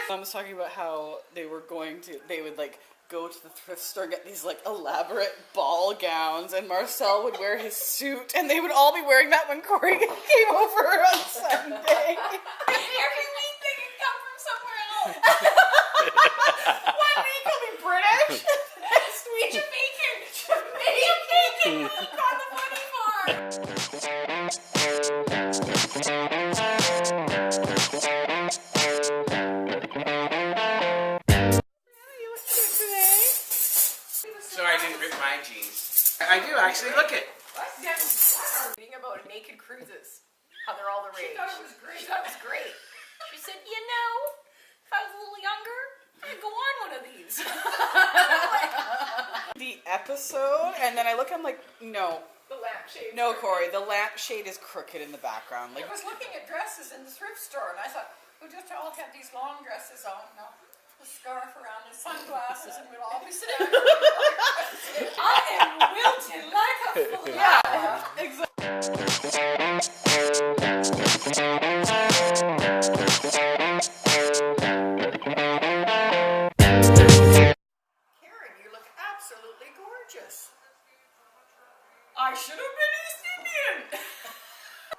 Mom was talking about how they would like go to the thrift store and get these like elaborate ball gowns, and Marcel would wear his suit, and they would all be wearing that when Corey came over on Sunday. Every week they could come from somewhere else. One week he'll be British, next week Jamaican. Look on the funny farm. So I didn't rip my jeans. I do actually. Look it. What? Reading about naked cruises. How they're all the rage. She thought it was great. She thought it was great. She said, you know, if I was a little younger, I'd go on one of these. The episode, and then I look, I'm like, no. The lampshade. No, Corey, the lampshade is crooked in the background. Like, I was looking at dresses in the thrift store, and I thought, we'll just all have these long dresses on, no, the scarf around and sunglasses, and we'll all be sitting there. I am wilted like a flower. yeah, exactly. Karen, you look absolutely gorgeous. I should have been East Indian.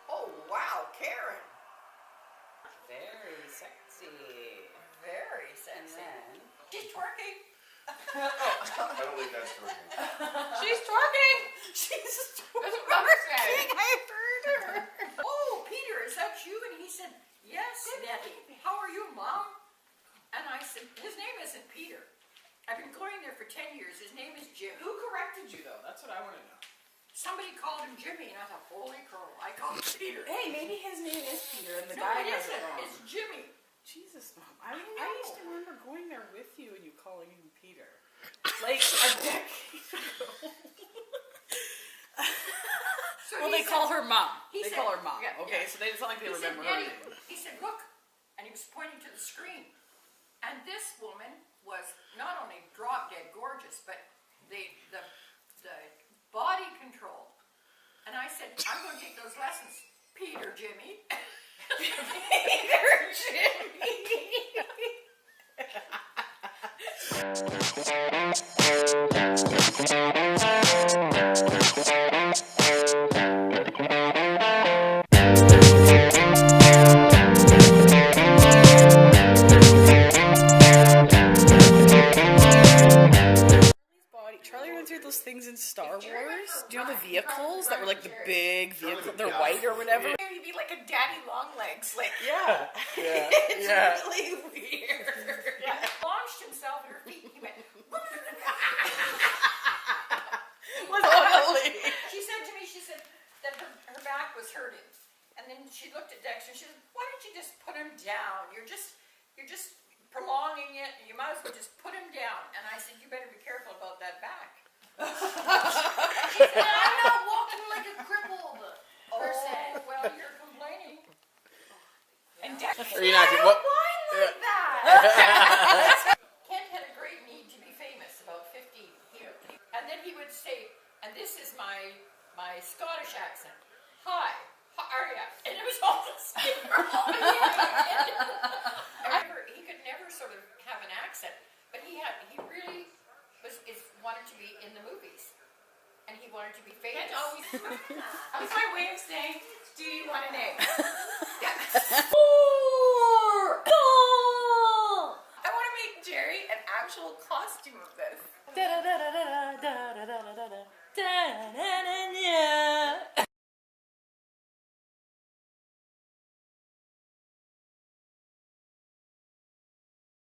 Oh, wow, Karen. Very sexy. Very sexy. And then... She's twerking. I don't think that's working. She's twerking! She's That's what Mother said. I heard her. Oh, Peter, is that you? And he said, yes, Nettie. How are you, Mom? And I said, his name isn't Peter. I've been going there for 10 years. His name is Jim. Who corrected you though? That's what I want to know. Somebody called him Jimmy, and I thought, holy crow, I called him Peter. Hey, maybe his name is Peter and the No, guy it has it isn't. wrong. It's Jimmy. Jesus, Mom. I used to remember going there with you and you calling him Peter. Like a decade ago. So Well, he they said- call her Mom. he They said- call her Mom. yeah, Okay, yeah. so it's not like they He said, remember her Nettie, name. he said, look, and he was pointing to the screen. And this woman was not only drop dead gorgeous, but the body control. And I said, I'm going to take those lessons, Peter Jimmy. Peter Jimmy. Charlie went through those things in Star Wars. Do you know the vehicles that were like the big vehicle? They're white or whatever. He'd be like a daddy long legs. Like, Yeah. Yeah. it's Yeah. really weird. Launched himself at her feet. He went, Totally. she said to me, she said that her back was hurting. And then she looked at Dexter and she said, why don't you just put him down? You're just prolonging it. You might as well just put him down. And I said, you better be careful about that back. She said, I'm not walking like a crippled person. Well, you're complaining. And Dexter, Are you not? What? Why like that? Kent had a great need to be famous about 15 here. And then he would say, and this is my Scottish accent. Hi, how are ya? And it was all the same. He could never sort of have an accent, but he really wanted to be in the movies. And he wanted to be famous. Kent always that was my way of saying, do you want an egg? I want to make Jerry an actual costume of this.